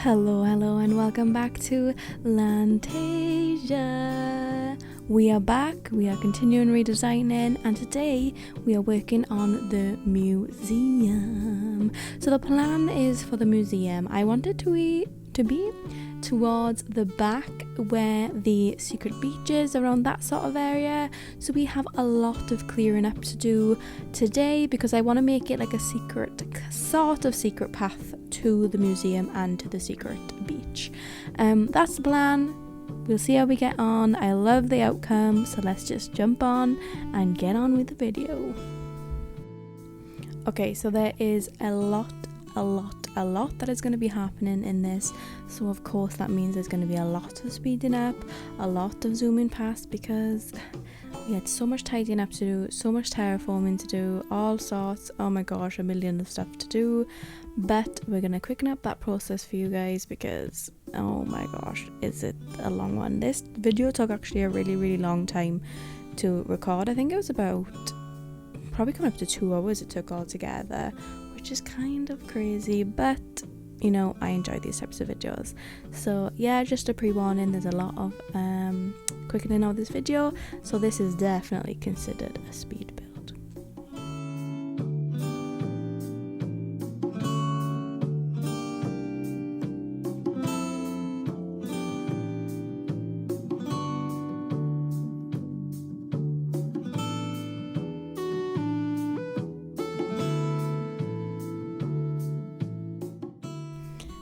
Hello, and welcome back to Lantasia. We are back, we are continuing redesigning, and today we are working on the museum. So the plan is for the museum, I wanted to be towards the back where the secret beach is, around that sort of area. So we have a lot of clearing up to do today because I want to make it like a sort of secret path to the museum and to the secret beach. That's the plan. We'll see how we get on. I love the outcome, so let's just jump on and get on with the video. Okay, so there is a lot that is going to be happening in this, so of course that means there's going to be a lot of speeding up, a lot of zooming past, because we had so much tidying up to do, so much terraforming to do, all sorts, oh my gosh, a million of stuff to do. But we're going to quicken up that process for you guys because, oh my gosh, is it a long one. This video took actually a really long time to record. I think it was about probably coming up to 2 hours it took altogether, which is kind of crazy, but you know, I enjoy these types of videos. So yeah, just a pre-warning, there's a lot of quickening of this video, so this is definitely considered a speed build.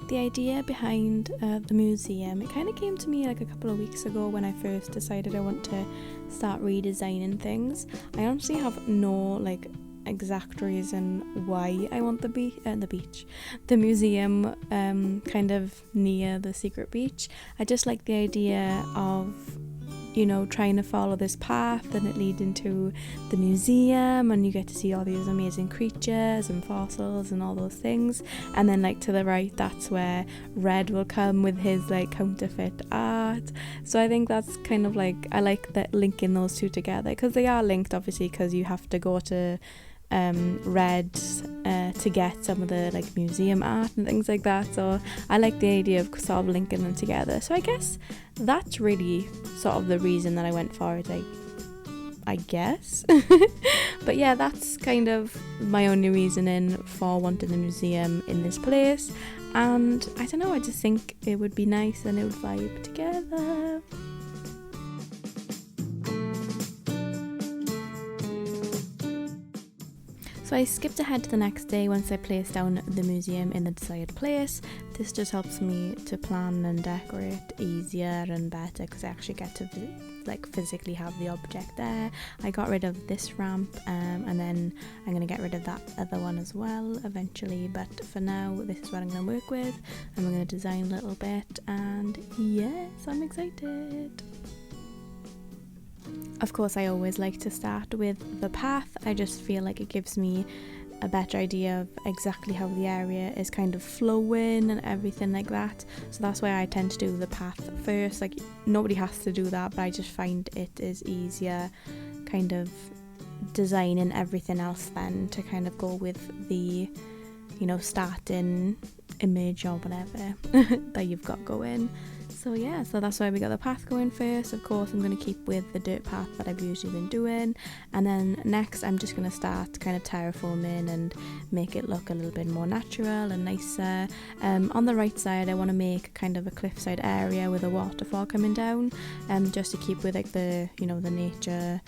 The idea behind the museum, it kind of came to me like a couple of weeks ago when I first decided I want to start redesigning things. I honestly have no like exact reason why I want the museum kind of near the secret beach. I just like the idea of, you know, trying to follow this path and it leading to the museum, and you get to see all these amazing creatures and fossils and all those things. And then like to the right, that's where Red will come with his like counterfeit art. So I think that's kind of like, I like that linking those two together, because they are linked obviously, because you have to go to Red to get some of the like museum art and things like that. So I like the idea of sort of linking them together. So I guess that's really sort of the reason that I went for it, I guess. But yeah, that's kind of my only reasoning for wanting the museum in this place. And I don't know, I just think it would be nice and it would vibe together. So I skipped ahead to the next day once I placed down the museum in the desired place. This just helps me to plan and decorate easier and better, because I actually get to like physically have the object there. I got rid of this ramp and then I'm going to get rid of that other one as well eventually, but for now this is what I'm going to work with, and we're going to design a little bit, and yes, I'm excited. Of course, I always like to start with the path. I just feel like it gives me a better idea of exactly how the area is kind of flowing and everything like that. So that's why I tend to do the path first. Like, nobody has to do that, but I just find it is easier kind of designing everything else then to kind of go with the, you know, starting image or whatever that you've got going. So yeah, so that's why we got the path going first. Of course, I'm going to keep with the dirt path that I've usually been doing, and then next I'm just going to start kind of terraforming and make it look a little bit more natural and nicer. On the right side I want to make kind of a cliffside area with a waterfall coming down, just to keep with like the, you know, the nature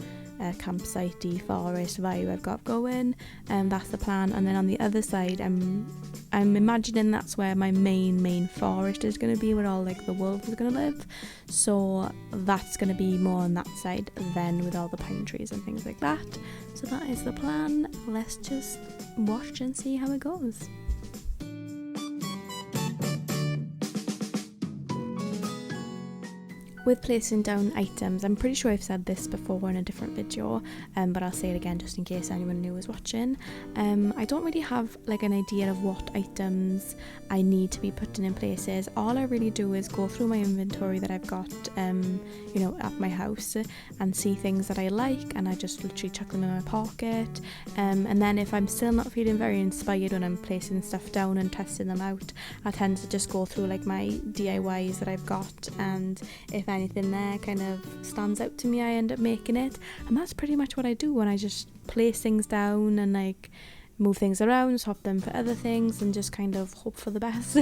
campsite-y forest vibe I've got going, and that's the plan. And then on the other side I'm imagining that's where my main forest is going to be, where all like the wolves are going to live. So that's going to be more on that side then, with all the pine trees and things like that. So that is the plan. Let's just watch and see how it goes. With placing down items, I'm pretty sure I've said this before in a different video, but I'll say it again just in case anyone new is watching. I don't really have like an idea of what items I need to be putting in places. All I really do is go through my inventory that I've got at my house and see things that I like, and I just literally chuck them in my pocket, and then if I'm still not feeling very inspired when I'm placing stuff down and testing them out, I tend to just go through like my DIYs that I've got, and if anything there kind of stands out to me, I end up making it. And that's pretty much what I do when I just place things down and like move things around, swap them for other things, and just kind of hope for the best.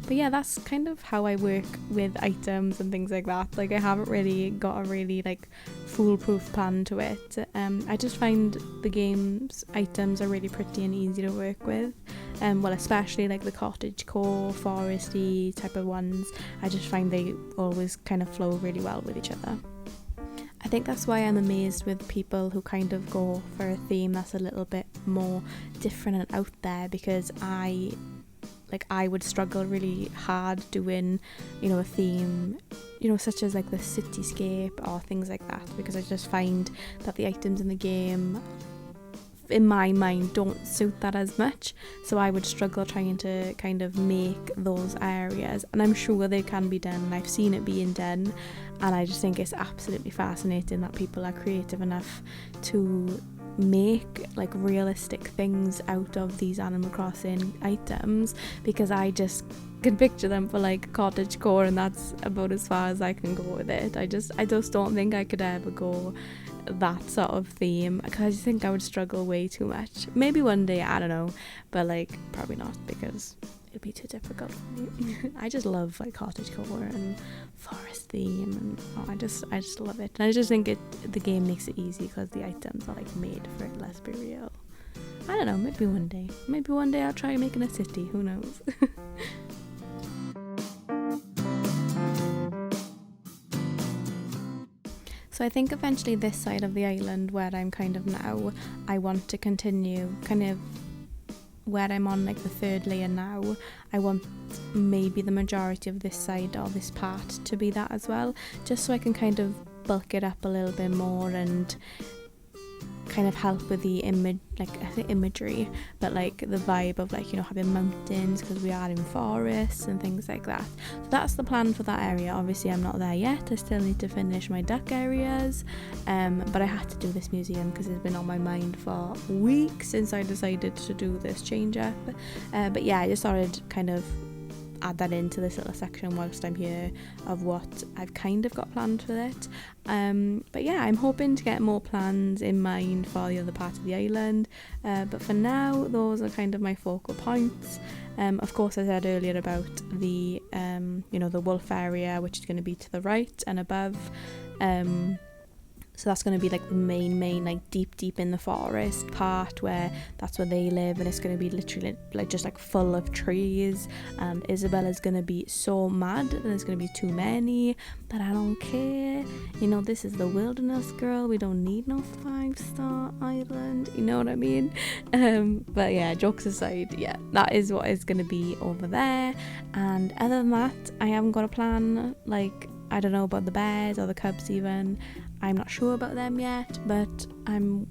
But yeah, that's kind of how I work with items and things like that. Like, I haven't really got a really like foolproof plan to it. I just find the game's items are really pretty and easy to work with. Well, especially like the cottagecore, foresty type of ones. I just find they always kind of flow really well with each other. I think that's why I'm amazed with people who kind of go for a theme that's a little bit more different and out there, because I would struggle really hard doing, a theme, such as like the cityscape or things like that, because I just find that the items in the game, in my mind, don't suit that as much. So I would struggle trying to kind of make those areas, and I'm sure they can be done, and I've seen it being done, and I just think it's absolutely fascinating that people are creative enough to make like realistic things out of these Animal Crossing items, because I just can picture them for like cottagecore, and that's about as far as I can go with it. I just don't think I could ever go that sort of theme, because I just think I would struggle way too much. Maybe one day, I don't know, but like probably not, because it'd be too difficult for me. I just love like cottagecore and forest theme, and I just love it. And I just think the game makes it easy because the items are like made for it. Let's be real. I don't know, maybe one day I'll try making a city, who knows. So I think eventually this side of the island where I'm kind of now, I want to continue kind of where I'm on like the third layer now. I want maybe the majority of this side or this part to be that as well, just so I can kind of bulk it up a little bit more and kind of help with the imagery, but like the vibe of like, having mountains, because we are in forests and things like that. So that's the plan for that area. Obviously I'm not there yet, I still need to finish my duck areas, but I had to do this museum because it's been on my mind for weeks since I decided to do this change up. But yeah, I just thought I'd kind of add that into this little section whilst I'm here of what I've kind of got planned for it. But yeah, I'm hoping to get more plans in mind for the other part of the island, but for now those are kind of my focal points. Of course, I said earlier about the the wolf area, which is going to be to the right and above. So that's going to be like the main like deep in the forest part, where that's where they live, and it's going to be literally like just like full of trees, and Isabella's going to be so mad that there's going to be too many, but I don't care. This is the wilderness, girl. We don't need no 5-star island, you know what I mean? But yeah, jokes aside, yeah, that is what is going to be over there. And other than that, I haven't got a plan. Like, I don't know about the bears or the cubs even. I'm not sure about them yet, but I'm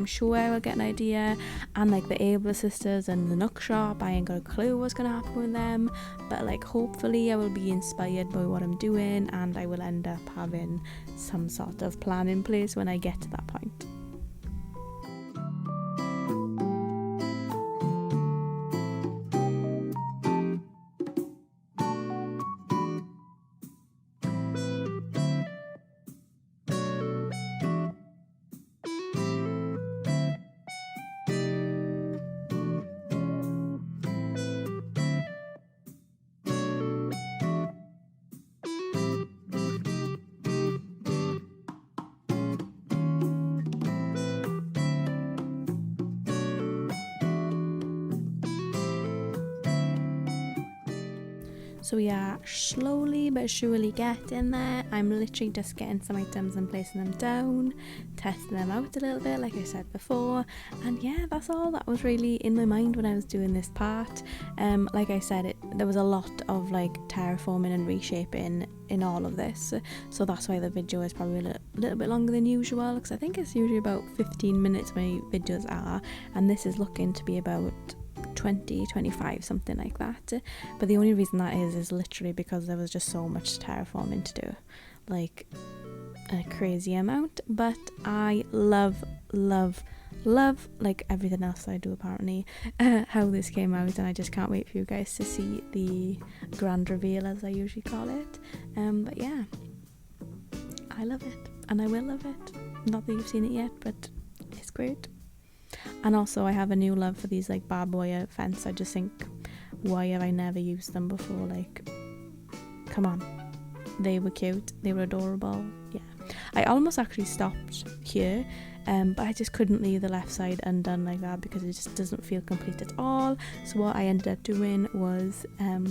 sure I will get an idea. And like the Abler sisters and the Nook shop, I ain't got a clue what's gonna happen with them, but like hopefully I will be inspired by what I'm doing, and I will end up having some sort of plan in place when I get to that point. So we are slowly but surely getting there. I'm literally just getting some items and placing them down, testing them out a little bit like I said before, and yeah, that's all that was really in my mind when I was doing this part. Like I said, there was a lot of like terraforming and reshaping in all of this, so that's why the video is probably a little bit longer than usual, because I think it's usually about 15 minutes my videos are, and this is looking to be about 20-25, something like that. But the only reason that is literally because there was just so much terraforming to do, like a crazy amount. But I love like everything else I do apparently, how this came out, and I just can't wait for you guys to see the grand reveal, as I usually call it. But yeah, I love it and I will love it. Not that you've seen it yet, but it's great. And also I have a new love for these like barbed wire fence. I just think, why have I never used them before? Like, come on, they were cute, they were adorable. Yeah, I almost actually stopped here, but I just couldn't leave the left side undone like that because it just doesn't feel complete at all. So what I ended up doing was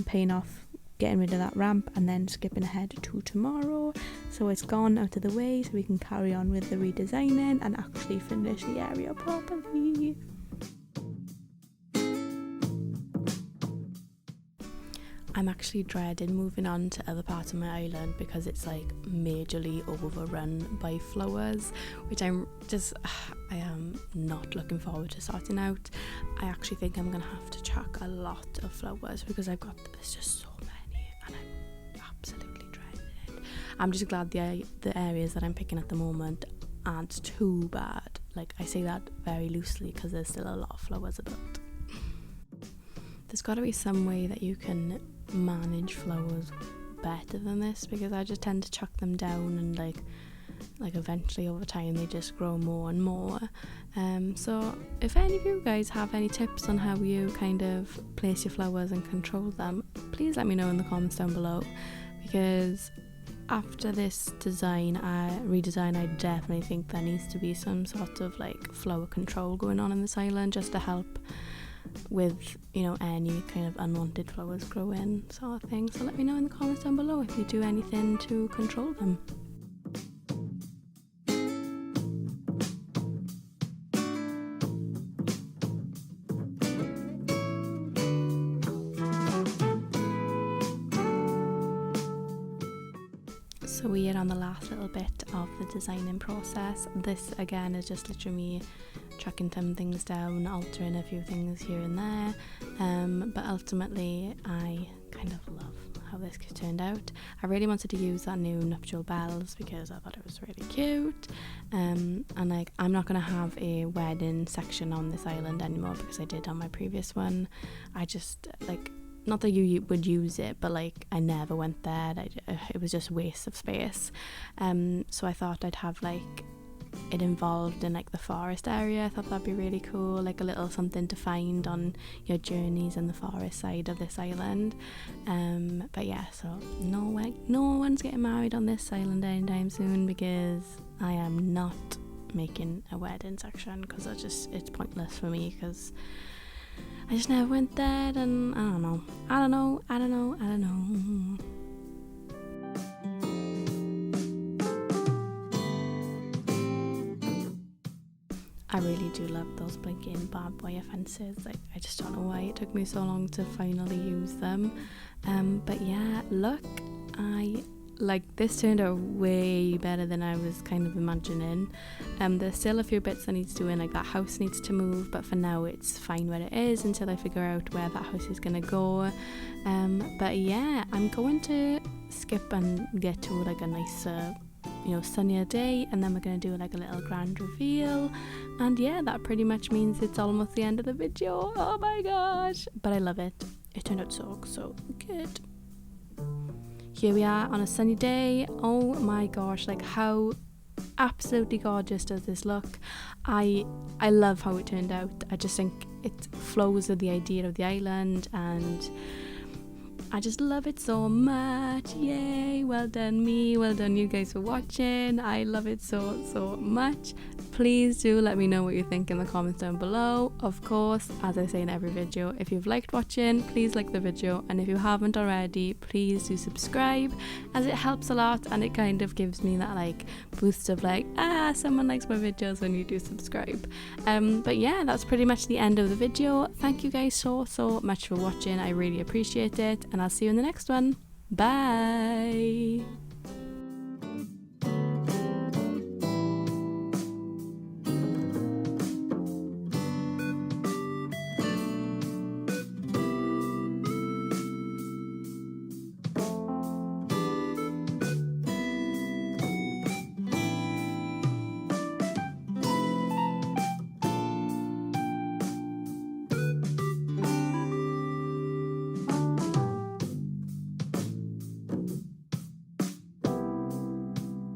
paying off, getting rid of that ramp, and then skipping ahead to tomorrow, so it's gone out of the way, so we can carry on with the redesigning and actually finish the area properly. I'm actually dreading moving on to other parts of my island because it's like majorly overrun by flowers, which I am not looking forward to sorting out. I actually think I'm gonna have to chuck a lot of flowers because there's just so many and I'm absolutely dreading it. I'm just glad the areas that I'm picking at the moment aren't too bad. Like, I say that very loosely because there's still a lot of flowers about. There's got to be some way that you can manage flowers better than this, because I just tend to chuck them down and like eventually over time they just grow more and more. So if any of you guys have any tips on how you kind of place your flowers and control them, please let me know in the comments down below, because after this redesign, I definitely think there needs to be some sort of like flower control going on in this island, just to help with, you know, any kind of unwanted flowers growing sort of thing. So let me know in the comments down below if you do anything to control them. So we are on the last little bit of the designing process. This again is just literally me chucking some things down, altering a few things here and there, but ultimately I kind of love how this turned out. I really wanted to use that new nuptial bells because I thought it was really cute, and like, I'm not going to have a wedding section on this island anymore because I did on my previous one. I just like, not that you would use it, but like I never went there. It was just a waste of space. So I thought I'd have like it involved in like the forest area. I thought that'd be really cool, like a little something to find on your journeys in the forest side of this island. But yeah, so no one's getting married on this island anytime soon because I am not making a wedding section, because it's pointless for me because I just never went there, and I don't know. I really do love those blinking barbed wire fences. Like, I just don't know why it took me so long to finally use them. But yeah, look, this turned out way better than I was kind of imagining. There's still a few bits I need to do in, like that house needs to move, but for now it's fine where it is until I figure out where that house is gonna go. But yeah, I'm going to skip and get to like a nicer, you know, sunnier day, and then we're gonna do like a little grand reveal. And yeah, that pretty much means it's almost the end of the video. Oh my gosh, but I love it. It turned out so good. Here we are on a sunny day. Oh my gosh, like how absolutely gorgeous does this look? I love how it turned out. I just think it flows with the idea of the island, and I just love it so much. Yay, well done me, well done you guys for watching. I love it so much. please do let me know what you think in the comments down below. Of course, as I say in every video, if you've liked watching, please like the video, and if you haven't already, please do subscribe, as it helps a lot and it kind of gives me that like boost of like, someone likes my videos when you do subscribe. But yeah, that's pretty much the end of the video. Thank you guys so much for watching. I really appreciate it, and I'll see you in the next one. Bye.